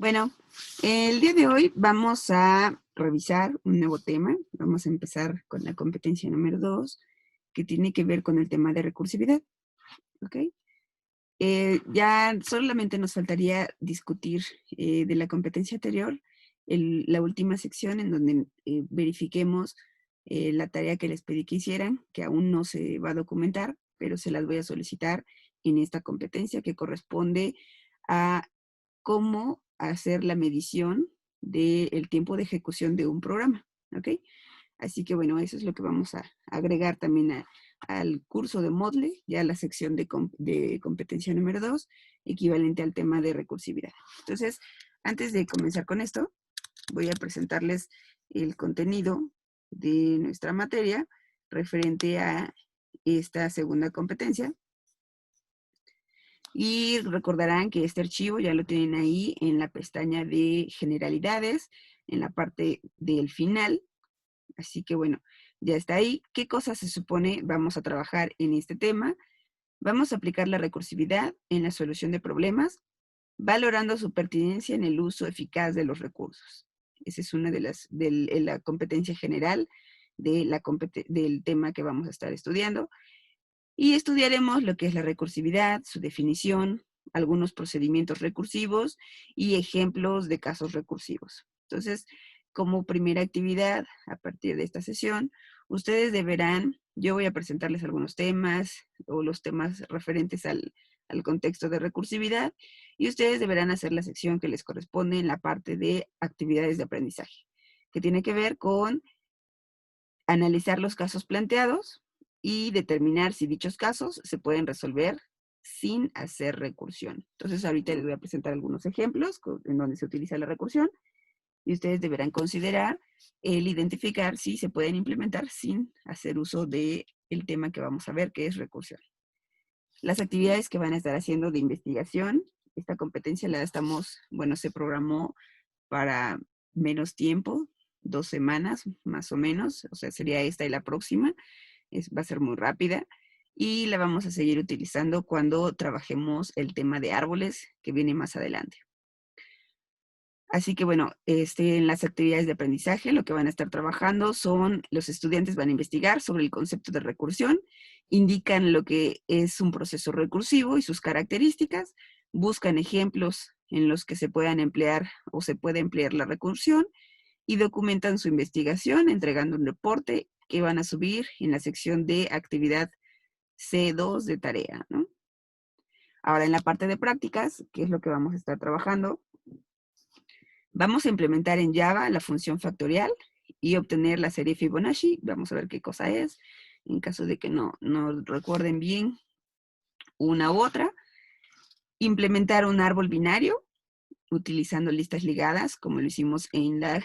Bueno, el día de hoy vamos a revisar un nuevo tema. Vamos a empezar con la competencia número 2, que tiene que ver con el tema de recursividad. ¿Ok? Ya solamente nos faltaría discutir de la competencia anterior la última sección en donde verifiquemos la tarea que les pedí que hicieran, que aún no se va a documentar, pero se las voy a solicitar en esta competencia que corresponde a cómo hacer la medición del tiempo de ejecución de un programa, ¿ok? Así que bueno, eso es lo que vamos a agregar también al curso de Moodle, ya la sección de competencia número 2, equivalente al tema de recursividad. Entonces, antes de comenzar con esto, voy a presentarles el contenido de nuestra materia referente a esta segunda competencia. Y recordarán que este archivo ya lo tienen ahí en la pestaña de generalidades, en la parte del final. Así que bueno, ya está ahí. ¿Qué cosas se supone vamos a trabajar en este tema? Vamos a aplicar la recursividad en la solución de problemas, valorando su pertinencia en el uso eficaz de los recursos. Esa es una de la competencia general del tema que vamos a estar estudiando. Y estudiaremos lo que es la recursividad, su definición, algunos procedimientos recursivos y ejemplos de casos recursivos. Entonces, como primera actividad, a partir de esta sesión, ustedes deberán, yo voy a presentarles algunos temas o los temas referentes al contexto de recursividad, y ustedes deberán hacer la sección que les corresponde en la parte de actividades de aprendizaje, que tiene que ver con analizar los casos planteados y determinar si dichos casos se pueden resolver sin hacer recursión. Entonces, ahorita les voy a presentar algunos ejemplos en donde se utiliza la recursión y ustedes deberán considerar el identificar si se pueden implementar sin hacer uso del tema que vamos a ver, que es recursión. Las actividades que van a estar haciendo de investigación, esta competencia se programó para menos tiempo, 2 semanas más o menos, o sea, sería esta y la próxima, va a ser muy rápida, y la vamos a seguir utilizando cuando trabajemos el tema de árboles, que viene más adelante. Así que bueno, en las actividades de aprendizaje lo que van a estar trabajando son, los estudiantes van a investigar sobre el concepto de recursión, indican lo que es un proceso recursivo y sus características, buscan ejemplos en los que se puedan emplear o se puede emplear la recursión y documentan su investigación entregando un reporte que van a subir en la sección de actividad C2 de tarea, ¿no? Ahora, en la parte de prácticas, que es lo que vamos a estar trabajando, vamos a implementar en Java la función factorial y obtener la serie Fibonacci. Vamos a ver qué cosa es, en caso de que no recuerden bien una u otra. Implementar un árbol binario utilizando listas ligadas, como lo hicimos en la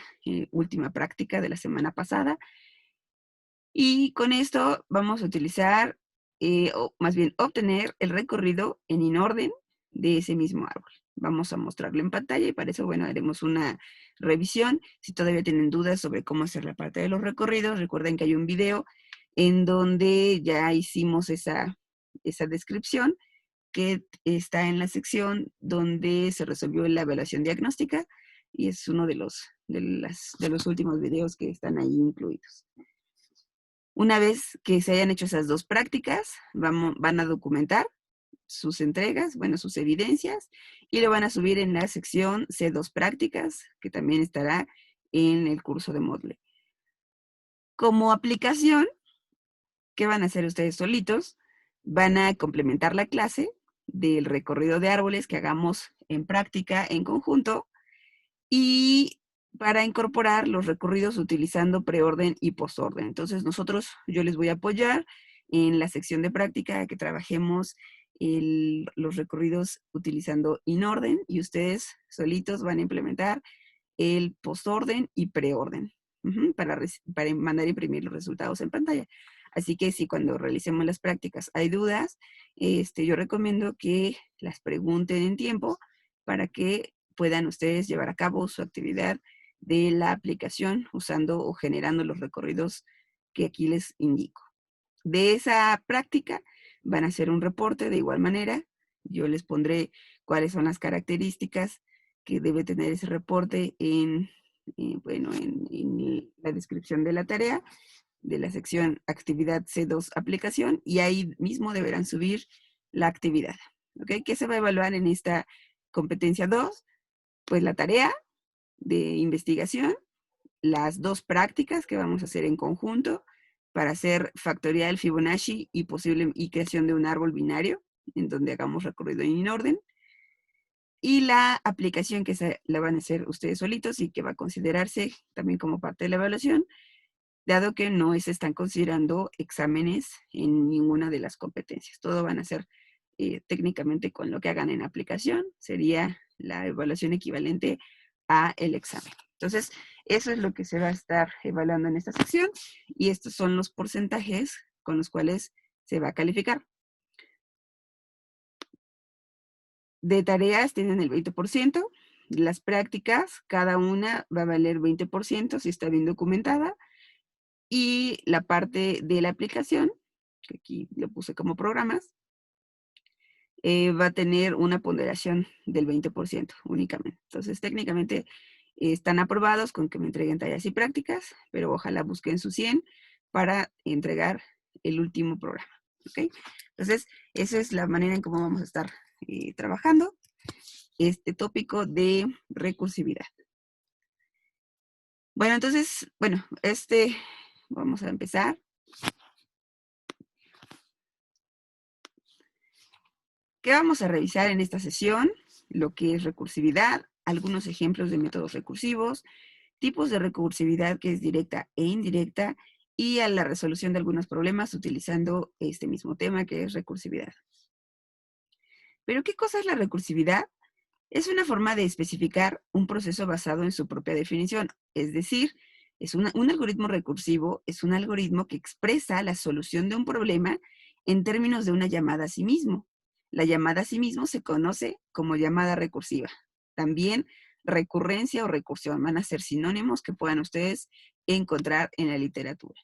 última práctica de la semana pasada. Y con esto vamos a utilizar, o más bien obtener el recorrido en inorden de ese mismo árbol. Vamos a mostrarlo en pantalla y para eso, bueno, haremos una revisión. Si todavía tienen dudas sobre cómo hacer la parte de los recorridos, recuerden que hay un video en donde ya hicimos esa descripción que está en la sección donde se resolvió la evaluación diagnóstica y es uno de los últimos videos que están ahí incluidos. Una vez que se hayan hecho esas 2 prácticas, van a documentar sus entregas, bueno, sus evidencias, y lo van a subir en la sección C2 prácticas, que también estará en el curso de Moodle. Como aplicación, ¿qué van a hacer ustedes solitos? Van a complementar la clase del recorrido de árboles que hagamos en práctica en conjunto y para incorporar los recorridos utilizando preorden y postorden. Entonces yo les voy a apoyar en la sección de práctica que trabajemos los recorridos utilizando inorden y ustedes solitos van a implementar el postorden y preorden para mandar a imprimir los resultados en pantalla. Así que si cuando realicemos las prácticas hay dudas, yo recomiendo que las pregunten en tiempo para que puedan ustedes llevar a cabo su actividad de la aplicación usando o generando los recorridos que aquí les indico. De esa práctica van a hacer un reporte de igual manera. Yo les pondré cuáles son las características que debe tener ese reporte bueno, en la descripción de la tarea, de la sección actividad C2 aplicación, y ahí mismo deberán subir la actividad. ¿Ok? ¿Qué se va a evaluar en esta competencia 2? Pues la tarea de investigación, las 2 prácticas que vamos a hacer en conjunto para hacer factorial Fibonacci y creación de un árbol binario, en donde hagamos recorrido en orden, y la aplicación que la van a hacer ustedes solitos y que va a considerarse también como parte de la evaluación, dado que no se están considerando exámenes en ninguna de las competencias. Todo van a ser técnicamente con lo que hagan en aplicación, sería la evaluación equivalente a el examen. Entonces, eso es lo que se va a estar evaluando en esta sección y estos son los porcentajes con los cuales se va a calificar. De tareas tienen el 20%, las prácticas, cada una va a valer 20% si está bien documentada, y la parte de la aplicación, que aquí lo puse como programas, va a tener una ponderación del 20% únicamente. Entonces, técnicamente están aprobados con que me entreguen tareas y prácticas, pero ojalá busquen su 100 para entregar el último programa. ¿Ok? Entonces, esa es la manera en cómo vamos a estar trabajando este tópico de recursividad. Bueno, entonces, vamos a empezar. ¿Qué vamos a revisar en esta sesión? Lo que es recursividad, algunos ejemplos de métodos recursivos, tipos de recursividad que es directa e indirecta, y a la resolución de algunos problemas utilizando este mismo tema que es recursividad. ¿Pero qué cosa es la recursividad? Es una forma de especificar un proceso basado en su propia definición, es decir, un algoritmo recursivo es un algoritmo que expresa la solución de un problema en términos de una llamada a sí mismo. La llamada a sí mismo se conoce como llamada recursiva. También recurrencia o recursión van a ser sinónimos que puedan ustedes encontrar en la literatura.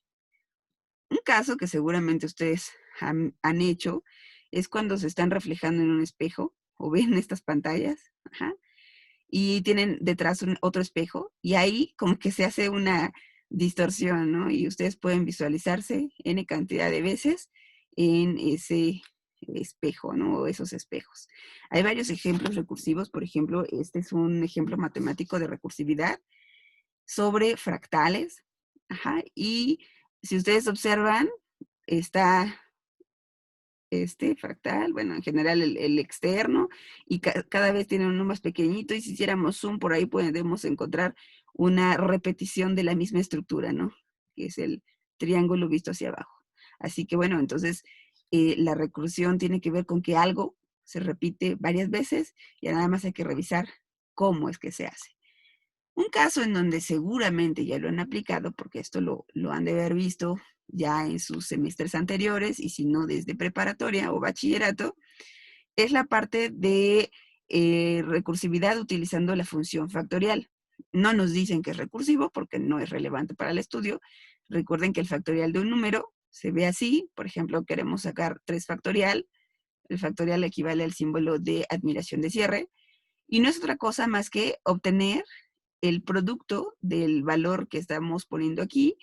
Un caso que seguramente ustedes han hecho es cuando se están reflejando en un espejo o ven estas pantallas. Ajá, y tienen detrás otro espejo, y ahí como que se hace una distorsión, ¿no? Y ustedes pueden visualizarse N cantidad de veces en ese espejo, ¿no? O esos espejos. Hay varios ejemplos recursivos, por ejemplo, este es un ejemplo matemático de recursividad sobre fractales, ajá, y si ustedes observan, está este fractal, bueno, en general el externo, y cada vez tiene uno más pequeñito, y si hiciéramos zoom por ahí podemos encontrar una repetición de la misma estructura, ¿no? Que es el triángulo visto hacia abajo. Así que bueno, entonces la recursión tiene que ver con que algo se repite varias veces y nada más hay que revisar cómo es que se hace. Un caso en donde seguramente ya lo han aplicado, porque esto lo han de haber visto ya en sus semestres anteriores, y si no desde preparatoria o bachillerato, es la parte de recursividad utilizando la función factorial. No nos dicen que es recursivo porque no es relevante para el estudio. Recuerden que el factorial de un número se ve así. Por ejemplo, queremos sacar 3 factorial. El factorial equivale al símbolo de admiración de cierre. Y no es otra cosa más que obtener el producto del valor que estamos poniendo aquí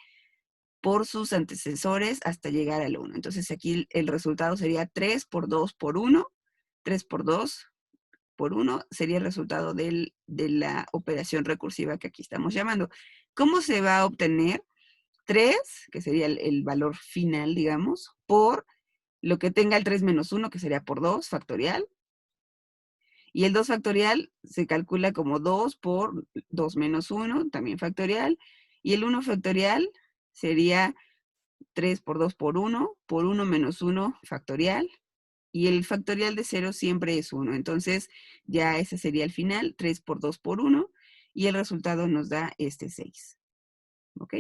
por sus antecesores hasta llegar al 1. Entonces aquí el resultado sería 3 por 2 por 1. 3 por 2 por 1 sería el resultado de la operación recursiva que aquí estamos llamando. ¿Cómo se va a obtener? 3, que sería el valor final, digamos, por lo que tenga el 3 menos 1, que sería por 2 factorial. Y el 2 factorial se calcula como 2 por 2 menos 1, también factorial. Y el 1 factorial sería 3 por 2 por 1 menos 1 factorial. Y el factorial de 0 siempre es 1. Entonces, ya ese sería el final, 3 por 2 por 1. Y el resultado nos da este 6. ¿Ok?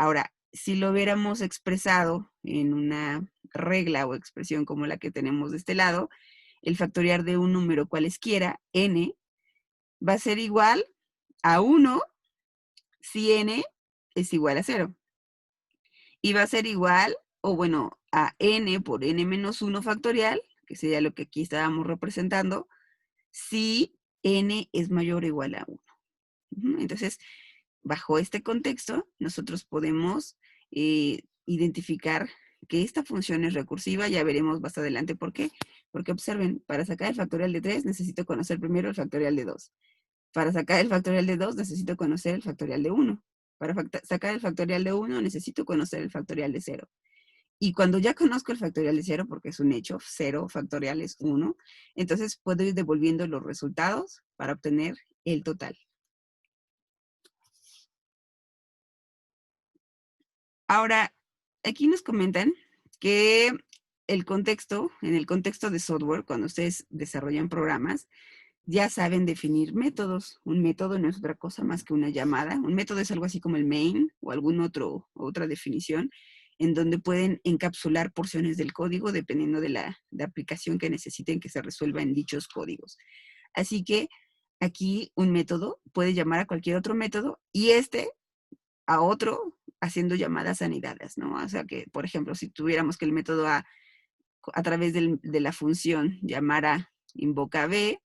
Ahora, si lo hubiéramos expresado en una regla o expresión como la que tenemos de este lado, el factorial de un número cualesquiera, n, va a ser igual a 1 si n es igual a 0. Y va a ser igual, o bueno, a n por n menos 1 factorial, que sería lo que aquí estábamos representando, si n es mayor o igual a 1. Entonces, bajo este contexto, nosotros podemos identificar que esta función es recursiva. Ya veremos más adelante por qué. Porque observen, para sacar el factorial de 3 necesito conocer primero el factorial de 2. Para sacar el factorial de 2 necesito conocer el factorial de 1. Para sacar el factorial de 1 necesito conocer el factorial de 0. Y cuando ya conozco el factorial de 0, porque es un hecho, 0 factorial es 1, entonces puedo ir devolviendo los resultados para obtener el total. Ahora, aquí nos comentan que en el contexto de software, cuando ustedes desarrollan programas, ya saben definir métodos. Un método no es otra cosa más que una llamada. Un método es algo así como el main o otra definición en donde pueden encapsular porciones del código dependiendo de la aplicación que necesiten que se resuelva en dichos códigos. Así que aquí un método puede llamar a cualquier otro método y a otro haciendo llamadas anidadas, ¿no? O sea que, por ejemplo, si tuviéramos que el método a través de la función llamara invoca B,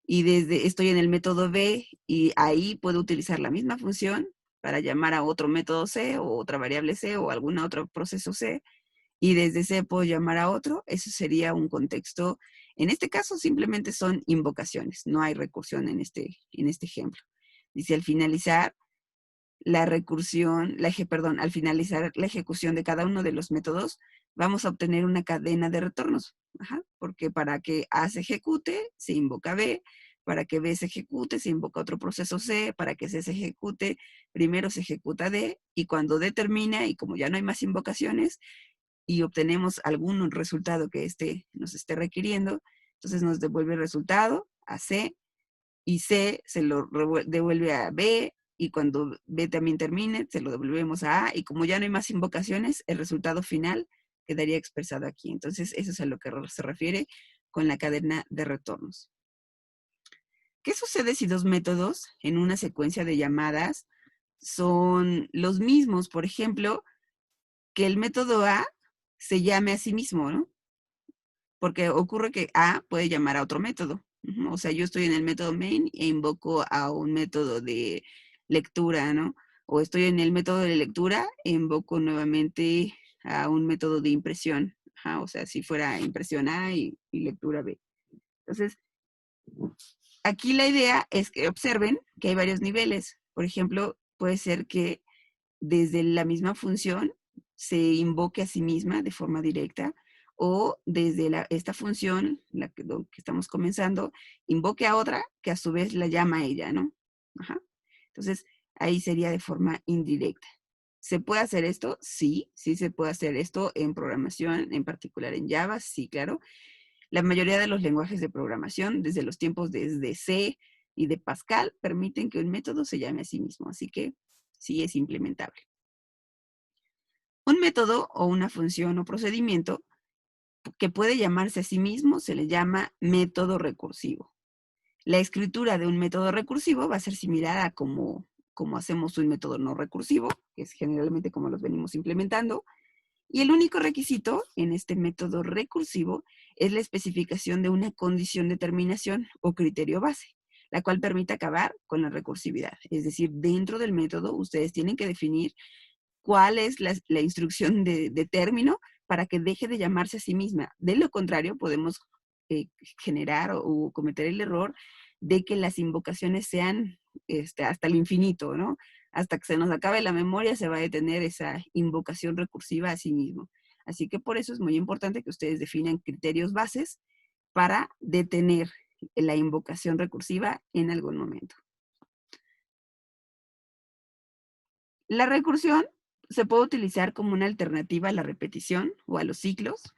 y estoy en el método B y ahí puedo utilizar la misma función para llamar a otro método C o otra variable C o algún otro proceso C, y desde C puedo llamar a otro. Eso sería un contexto. En este caso simplemente son invocaciones, no hay recursión en este ejemplo. Dice, al finalizar la recursión, al finalizar la ejecución de cada uno de los métodos, vamos a obtener una cadena de retornos. Porque para que A se ejecute, se invoca B, para que B se ejecute, se invoca otro proceso C, para que C se ejecute, primero se ejecuta D, y cuando D termina, y como ya no hay más invocaciones, y obtenemos algún resultado que nos esté requiriendo, entonces nos devuelve el resultado a C, y C se lo devuelve a B, y cuando B también termine, se lo devolvemos a A, y como ya no hay más invocaciones, el resultado final quedaría expresado aquí. Entonces, eso es a lo que se refiere con la cadena de retornos. ¿Qué sucede si dos métodos en una secuencia de llamadas son los mismos? Por ejemplo, que el método A se llame a sí mismo, ¿no? Porque ocurre que A puede llamar a otro método. O sea, yo estoy en el método main e invoco a un método de lectura, ¿no? O estoy en el método de lectura e invoco nuevamente a un método de impresión. O sea, si fuera impresión A y lectura B. Entonces, aquí la idea es que observen que hay varios niveles. Por ejemplo, puede ser que desde la misma función se invoque a sí misma de forma directa, o desde esta función, lo que estamos comenzando, invoque a otra que a su vez la llama a ella, ¿no? Entonces, ahí sería de forma indirecta. ¿Se puede hacer esto? Sí, sí se puede hacer esto en programación, en particular en Java, sí, claro. La mayoría de los lenguajes de programación, desde los tiempos desde C y de Pascal, permiten que un método se llame a sí mismo, así que sí es implementable. Un método o una función o procedimiento que puede llamarse a sí mismo se le llama método recursivo. La escritura de un método recursivo va a ser similar a como hacemos un método no recursivo, que es generalmente como los venimos implementando. Y el único requisito en este método recursivo es la especificación de una condición de terminación o criterio base, la cual permite acabar con la recursividad. Es decir, dentro del método ustedes tienen que definir cuál es la instrucción de término para que deje de llamarse a sí misma. De lo contrario, podemos generar o cometer el error de que las invocaciones sean hasta el infinito, ¿no? Hasta que se nos acabe la memoria se va a detener esa invocación recursiva a sí mismo. Así que por eso es muy importante que ustedes definan criterios bases para detener la invocación recursiva en algún momento. La recursión se puede utilizar como una alternativa a la repetición o a los ciclos.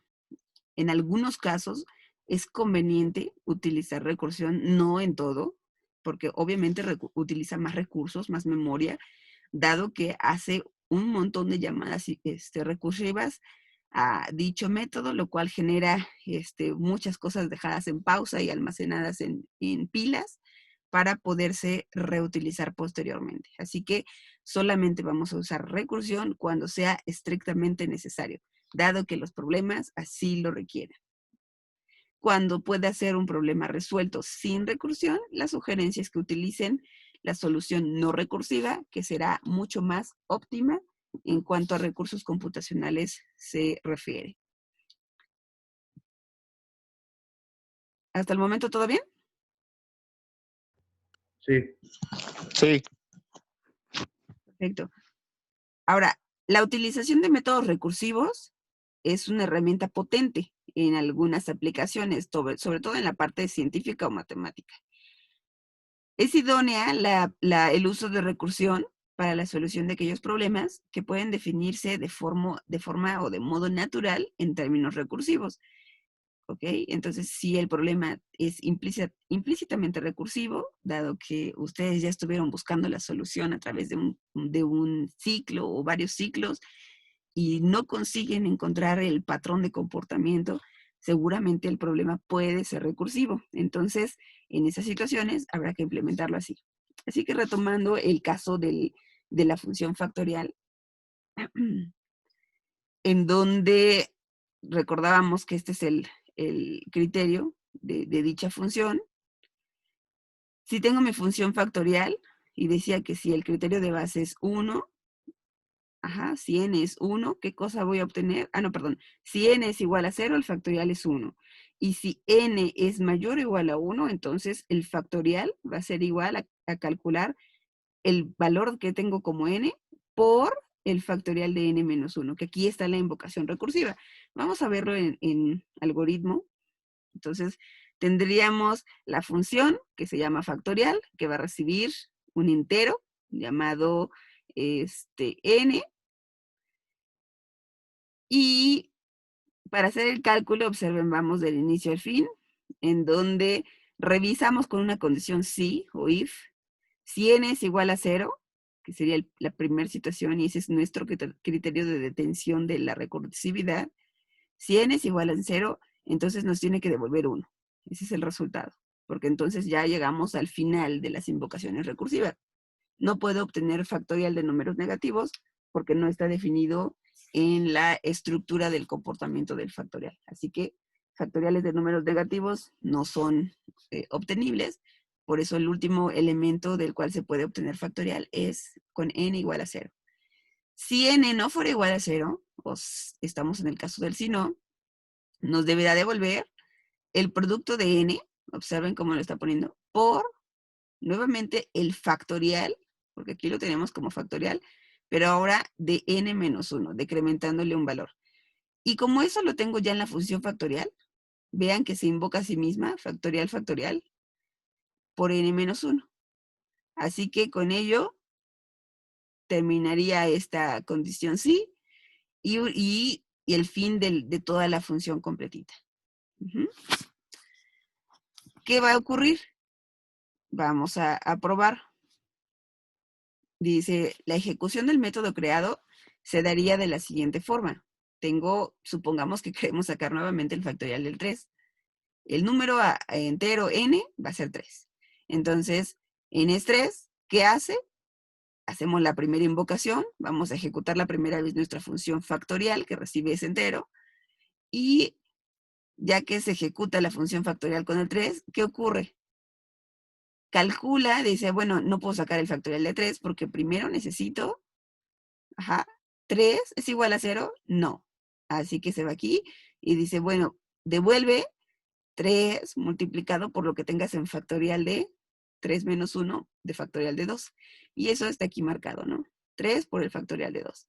En algunos casos es conveniente utilizar recursión, no en todo, porque obviamente utiliza más recursos, más memoria, dado que hace un montón de llamadas recursivas a dicho método, lo cual genera muchas cosas dejadas en pausa y almacenadas en pilas para poderse reutilizar posteriormente. Así que solamente vamos a usar recursión cuando sea estrictamente necesario, dado que los problemas así lo requieren. cuando pueda ser un problema resuelto sin recursión, la sugerencia es que utilicen la solución no recursiva, que será mucho más óptima en cuanto a recursos computacionales se refiere. ¿Hasta el momento todo bien? Sí. Sí. Perfecto. Ahora, la utilización de métodos recursivos es una herramienta potente en algunas aplicaciones, sobre todo en la parte científica o matemática. Es idónea el uso de recursión para la solución de aquellos problemas que pueden definirse de forma o de modo natural en términos recursivos. ¿Ok? Entonces, si el problema es implícitamente recursivo, dado que ustedes ya estuvieron buscando la solución a través de un ciclo o varios ciclos y no consiguen encontrar el patrón de comportamiento, seguramente el problema puede ser recursivo. Entonces, en esas situaciones habrá que implementarlo así. Así que retomando el caso de la función factorial, en donde recordábamos que este es el criterio de dicha función. Si tengo mi función factorial y decía que si el criterio de base es 1, si n es 1, ¿qué cosa voy a obtener? No, perdón. Si n es igual a 0, el factorial es 1. Y si n es mayor o igual a 1, entonces el factorial va a ser igual a calcular el valor que tengo como n por el factorial de n menos 1, que aquí está la invocación recursiva. Vamos a verlo en algoritmo. Entonces, tendríamos la función que se llama factorial, que va a recibir un entero llamado n. Y para hacer el cálculo, observen, vamos del inicio al fin, en donde revisamos con una condición si o if, si n es igual a 0, que sería la primera situación, y ese es nuestro criterio de detención de la recursividad. Si n es igual a 0, entonces nos tiene que devolver 1. Ese es el resultado, porque entonces ya llegamos al final de las invocaciones recursivas. No puedo obtener factorial de números negativos porque no está definido en la estructura del comportamiento del factorial. Así que factoriales de números negativos no son obtenibles. Por eso el último elemento del cual se puede obtener factorial es con n igual a 0. Si n no fuera igual a 0, o estamos en el caso del si no, nos deberá devolver el producto de n, observen cómo lo está poniendo, por nuevamente el factorial, porque aquí lo tenemos como factorial, pero ahora de n menos 1, decrementándole un valor. Y como eso lo tengo ya en la función factorial, vean que se invoca a sí misma, factorial, factorial, por n menos 1. Así que con ello terminaría esta condición sí y el fin de toda la función completita. ¿Qué va a ocurrir? Vamos a probar. Dice, la ejecución del método creado se daría de la siguiente forma. Supongamos que queremos sacar nuevamente el factorial del 3. El número entero n va a ser 3. Entonces, n es 3. ¿Qué hace? Hacemos la primera invocación. Vamos a ejecutar la primera vez nuestra función factorial que recibe ese entero. Y ya que se ejecuta la función factorial con el 3, ¿qué ocurre? Calcula, dice, bueno, no puedo sacar el factorial de 3 porque primero necesito, 3 es igual a 0, no. Así que se va aquí y dice, bueno, devuelve 3 multiplicado por lo que tengas en factorial de 3 menos 1 de factorial de 2. Y eso está aquí marcado, ¿no? 3 por el factorial de 2.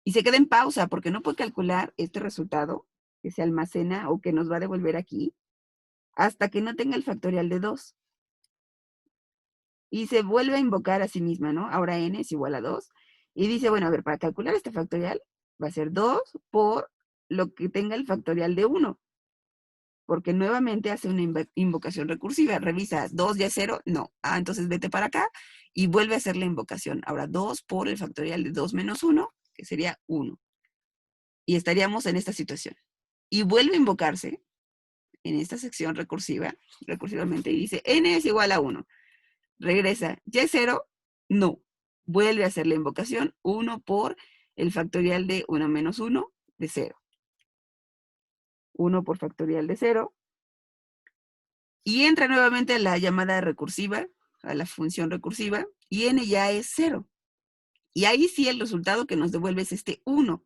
Y se queda en pausa porque no puede calcular este resultado que se almacena o que nos va a devolver aquí hasta que no tenga el factorial de 2. Y se vuelve a invocar a sí misma, ¿no? Ahora n es igual a 2. Y dice, bueno, a ver, para calcular este factorial va a ser 2 por lo que tenga el factorial de 1. Porque nuevamente hace una invocación recursiva. Revisa, 2 ya es 0, no. Entonces vete para acá y vuelve a hacer la invocación. Ahora 2 por el factorial de 2 menos 1, que sería 1. Y estaríamos en esta situación. Y vuelve a invocarse en esta sección recursivamente, y dice, n es igual a 1. Regresa, ¿ya es 0? No. Vuelve a hacer la invocación, 1 por el factorial de 1 menos 1 de 0. 1 por factorial de 0 Y entra nuevamente a la llamada recursiva, a la función recursiva, y n ya es 0. Y ahí sí el resultado que nos devuelve es este 1.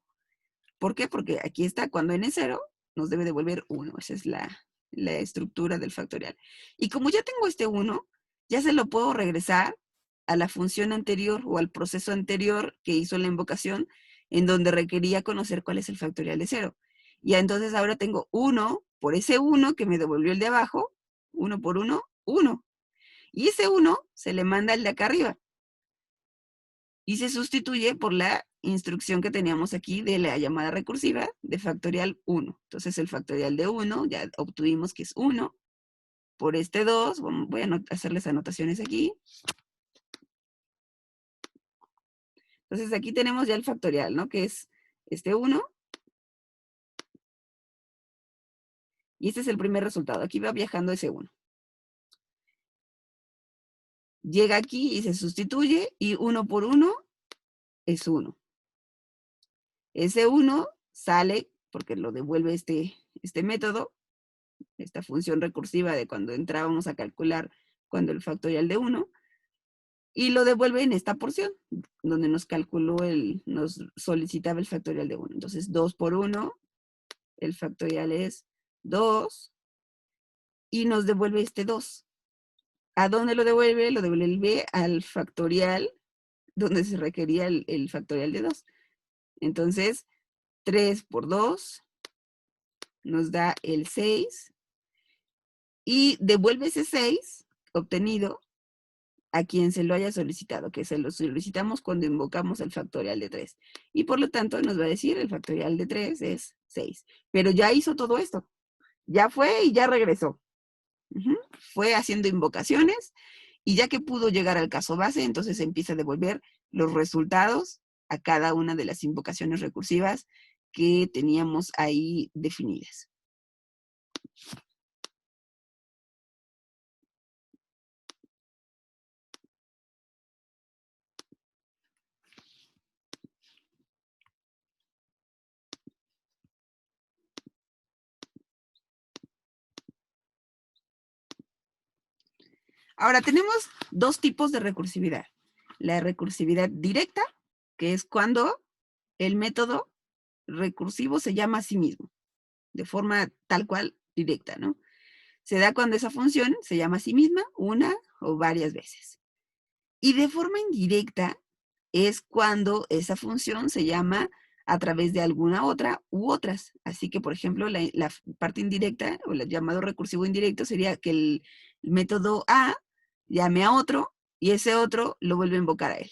¿Por qué? Porque aquí está, cuando n es 0, nos debe devolver 1. Esa es la estructura del factorial. Y como ya tengo este 1, ya se lo puedo regresar a la función anterior o al proceso anterior que hizo la invocación, en donde requería conocer cuál es el factorial de 0. Y entonces ahora tengo 1 por ese 1 que me devolvió el de abajo, 1 por 1, 1. Y ese 1 se le manda al de acá arriba. Y se sustituye por la instrucción que teníamos aquí de la llamada recursiva de factorial 1. Entonces el factorial de 1 ya obtuvimos que es 1 por este 2. Voy a hacerles anotaciones aquí. Entonces aquí tenemos ya el factorial, ¿no? Que es este 1. Y este es el primer resultado. Aquí va viajando ese 1. Llega aquí y se sustituye y 1 por 1 es 1. Ese 1 sale porque lo devuelve este método, esta función recursiva de cuando entrábamos a calcular cuando el factorial de 1, y lo devuelve en esta porción, donde nos calculó nos solicitaba el factorial de 1. Entonces, 2 por 1, el factorial es 2, y nos devuelve este 2. ¿A dónde lo devuelve? Lo devuelve al factorial, donde se requería el factorial de 2. Entonces, 3 por 2 nos da el 6, y devuelve ese 6 obtenido a quien se lo haya solicitado, que se lo solicitamos cuando invocamos el factorial de 3. Y por lo tanto nos va a decir el factorial de 3 es 6. Pero ya hizo todo esto. Ya fue y ya regresó. Fue haciendo invocaciones y ya que pudo llegar al caso base, entonces empieza a devolver los resultados a cada una de las invocaciones recursivas que teníamos ahí definidas. Ahora, tenemos dos tipos de recursividad. La recursividad directa, que es cuando el método recursivo se llama a sí mismo, de forma tal cual directa, ¿no? Se da cuando esa función se llama a sí misma una o varias veces. Y de forma indirecta es cuando esa función se llama a través de alguna otra u otras. Así que, por ejemplo, la parte indirecta o el llamado recursivo indirecto sería que el método A llame a otro y ese otro lo vuelve a invocar a él.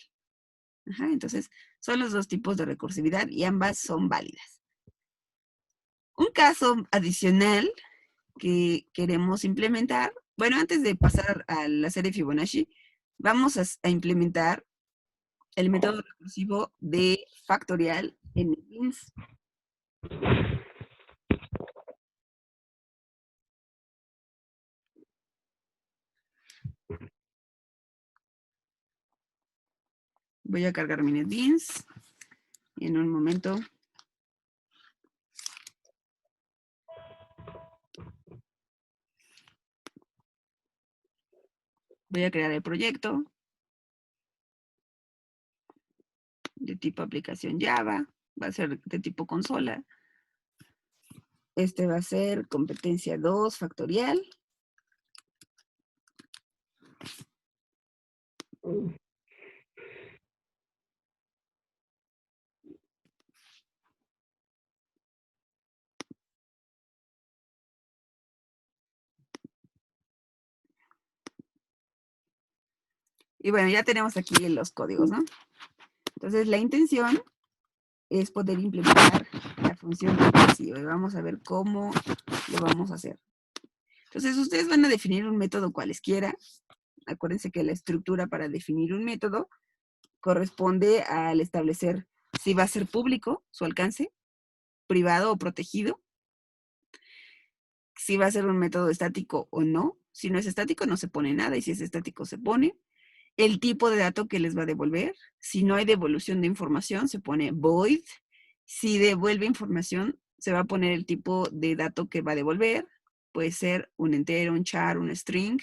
Entonces, son los dos tipos de recursividad y ambas son válidas. Un caso adicional que queremos implementar, bueno, antes de pasar a la serie Fibonacci, vamos a implementar el método recursivo de factorial en beans. Voy a cargar mi NetBeans y en un momento voy a crear el proyecto de tipo aplicación Java, va a ser de tipo consola. Este va a ser competencia 2 factorial. Y bueno, ya tenemos aquí los códigos, ¿no? Entonces, la intención es poder implementar la función recursiva. Y vamos a ver cómo lo vamos a hacer. Entonces, ustedes van a definir un método cualesquiera. Acuérdense que la estructura para definir un método corresponde al establecer si va a ser público su alcance, privado o protegido, si va a ser un método estático o no. Si no es estático, no se pone nada, y si es estático, se pone. El tipo de dato que les va a devolver. Si no hay devolución de información, se pone void. Si devuelve información, se va a poner el tipo de dato que va a devolver. puede ser un entero, un char, un string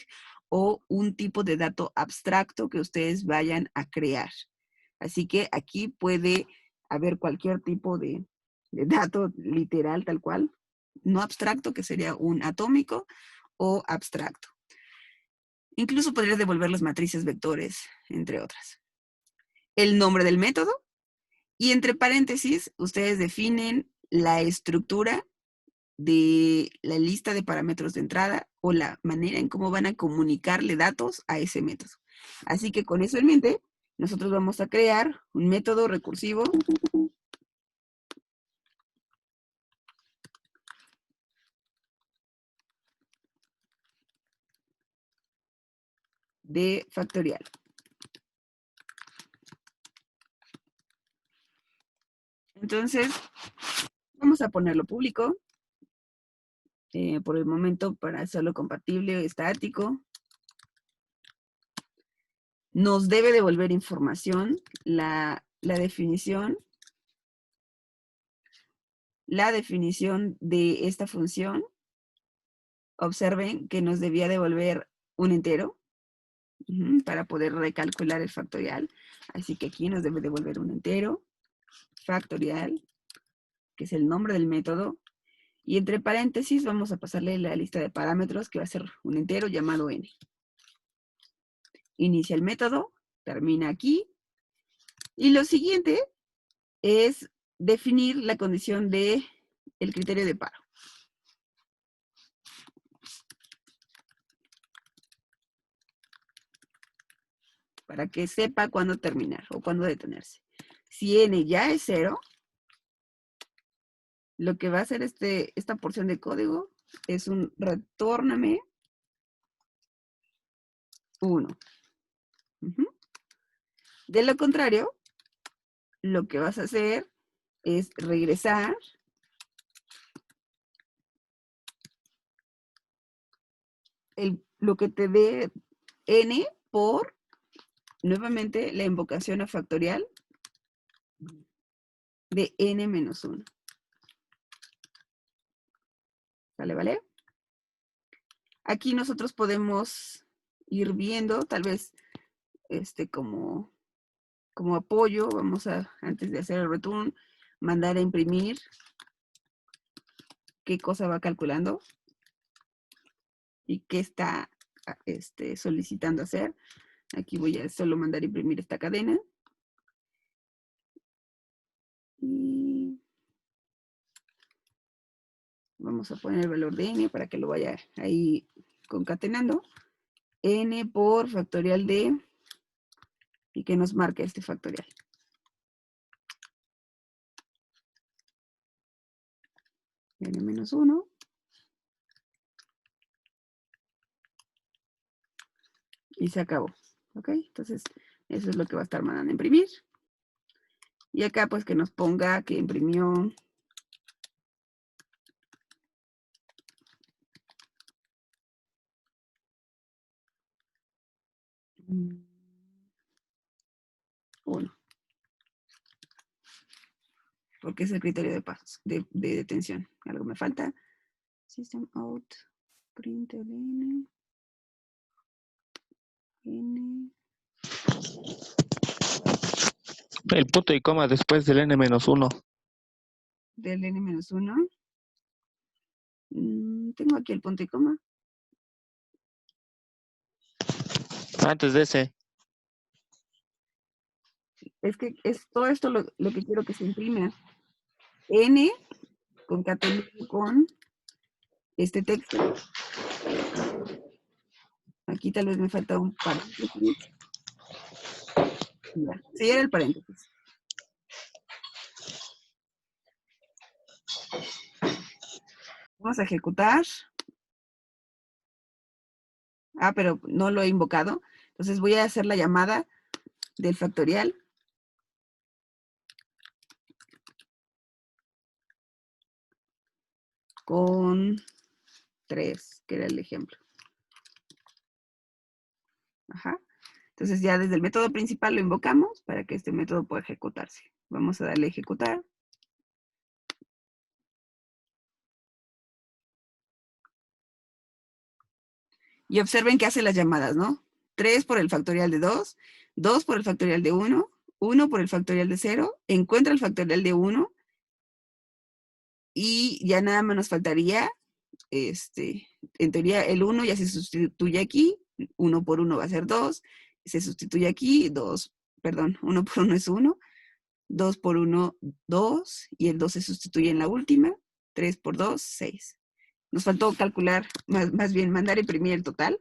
o un tipo de dato abstracto que ustedes vayan a crear. Así que aquí puede haber cualquier tipo de dato literal, tal cual, no abstracto, que sería un atómico, o abstracto. Incluso podría devolver las matrices vectores, entre otras. El nombre del método, y entre paréntesis, ustedes definen la estructura de la lista de parámetros de entrada o la manera en cómo van a comunicarle datos a ese método. Así que con eso en mente, nosotros vamos a crear un método recursivo de factorial. Entonces, vamos a ponerlo público. Por el momento, para hacerlo compatible, estático. Nos debe devolver información, la definición de esta función. Observen que nos debía devolver un entero para poder recalcular el factorial. Así que aquí nos debe devolver un entero factorial, que es el nombre del método. Y entre paréntesis vamos a pasarle la lista de parámetros, que va a ser un entero llamado n. Inicia el método, termina aquí. Y lo siguiente es definir la condición del criterio de paro. Para que sepa cuándo terminar o cuándo detenerse. Si n ya es 0, lo que va a hacer esta porción de código es un retórname 1. De lo contrario, lo que vas a hacer es regresar lo que te dé n por, nuevamente, la invocación a factorial de n menos 1. ¿Vale, vale? Aquí nosotros podemos ir viendo, tal vez, como apoyo, vamos a, antes de hacer el return, mandar a imprimir qué cosa va calculando y qué está solicitando hacer. Aquí voy a solo mandar a imprimir esta cadena. Y vamos a poner el valor de n para que lo vaya ahí concatenando. N por factorial de, y que nos marque este factorial. N menos 1. Y se acabó. ¿Ok? Entonces, eso es lo que va a estar mandando a imprimir. Y acá, pues, que nos ponga que imprimió uno. Porque es el criterio de pasos, de detención. Algo me falta. System out, print n, n. El punto y coma después del n-1. Del n-1. Tengo aquí el punto y coma. Antes de ese. Es que es todo esto lo que quiero que se imprima. N concatenado con este texto. Aquí tal vez me falta un paréntesis. Ya, sí, era el paréntesis. Vamos a ejecutar. Ah, pero no lo he invocado. Entonces voy a hacer la llamada del factorial. Con 3, que era el ejemplo. Ajá. Entonces ya desde el método principal lo invocamos para que este método pueda ejecutarse. Vamos a darle a ejecutar. Y observen que hace las llamadas, ¿no? 3 por el factorial de 2, 2 por el factorial de 1, 1 por el factorial de 0, encuentra el factorial de 1 y ya nada más nos faltaría, en teoría el 1 ya se sustituye aquí, 1 por 1 va a ser 2, se sustituye aquí, 2, perdón, 1 por 1 es 1, 2 por 1, 2, y el 2 se sustituye en la última, 3 por 2, 6. Nos faltó calcular, más bien mandar a imprimir el total.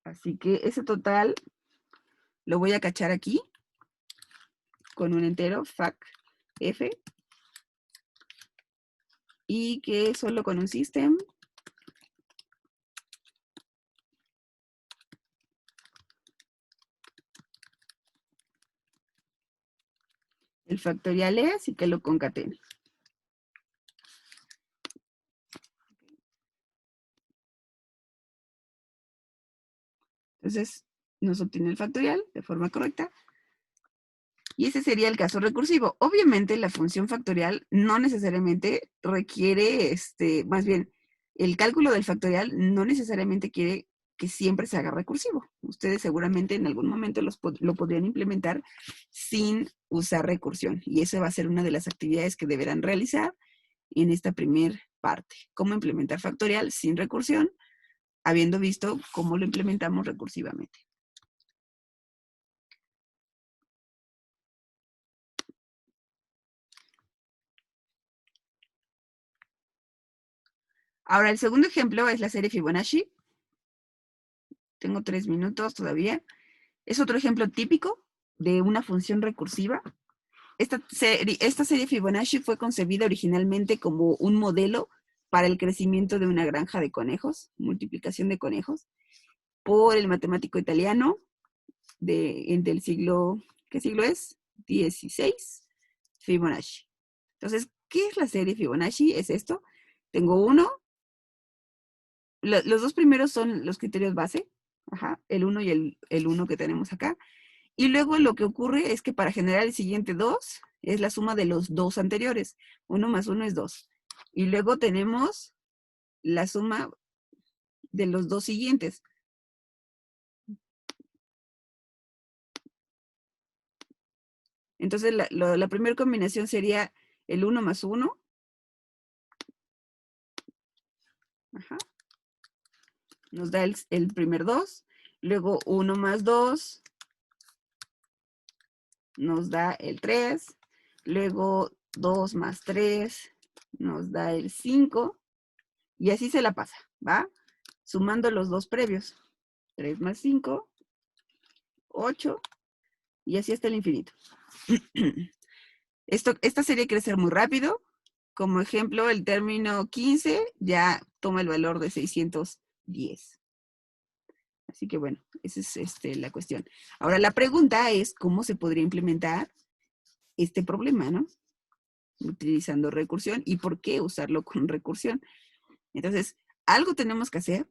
Así que ese total lo voy a cachar aquí con un entero, fac f, y que solo con un system el factorial es y que lo concatene. Entonces, nos obtiene el factorial de forma correcta. Y ese sería el caso recursivo. Obviamente, la función factorial no necesariamente requiere, más bien, el cálculo del factorial no necesariamente quiere que siempre se haga recursivo. Ustedes seguramente en algún momento lo podrían implementar sin usar recursión. Y esa va a ser una de las actividades que deberán realizar en esta primera parte. Cómo implementar factorial sin recursión, habiendo visto cómo lo implementamos recursivamente. Ahora, el segundo ejemplo es la serie Fibonacci. Tengo 3 minutos todavía. Es otro ejemplo típico de una función recursiva. Esta serie Fibonacci fue concebida originalmente como un modelo para el crecimiento de una granja de conejos, multiplicación de conejos, por el matemático italiano del siglo, ¿qué siglo es? 16, Fibonacci. Entonces, ¿qué es la serie Fibonacci? Es esto. Tengo uno. Los dos primeros son los criterios base. Ajá, el 1 y el 1 que tenemos acá. Y luego lo que ocurre es que para generar el siguiente 2 es la suma de los dos anteriores. 1 más 1 es 2. Y luego tenemos la suma de los dos siguientes. Entonces la primera combinación sería el 1 más 1. Ajá. Nos da el primer 2. Luego 1 más 2 nos da el 3. Luego 2 más 3 nos da el 5. Y así se la pasa, ¿va? Sumando los dos previos. 3 más 5, 8. Y así hasta el infinito. Esta serie quiere ser muy rápido. Como ejemplo, el término 15 ya toma el valor de 610. Así que bueno, esa es la cuestión. Ahora la pregunta es cómo se podría implementar este problema, ¿no? Utilizando recursión y por qué usarlo con recursión. Entonces, algo tenemos que hacer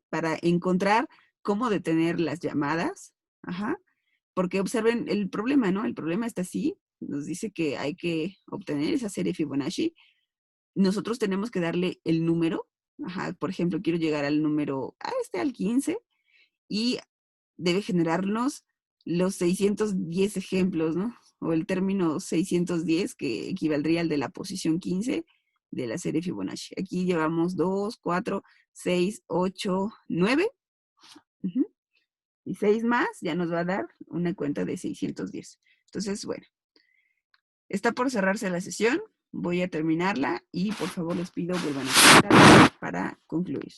para encontrar cómo detener las llamadas. Ajá. Porque observen el problema, ¿no? El problema está así. Nos dice que hay que obtener esa serie Fibonacci. Nosotros tenemos que darle el número. Ajá. Por ejemplo, quiero llegar al número, al 15. Y debe generarnos los 610 ejemplos, ¿no? O el término 610, que equivaldría al de la posición 15 de la serie Fibonacci. Aquí llevamos 2, 4, 6, 8, 9. Y 6 más ya nos va a dar una cuenta de 610. Entonces, bueno, está por cerrarse la sesión. Voy a terminarla y por favor les pido vuelvan a presentar para concluir.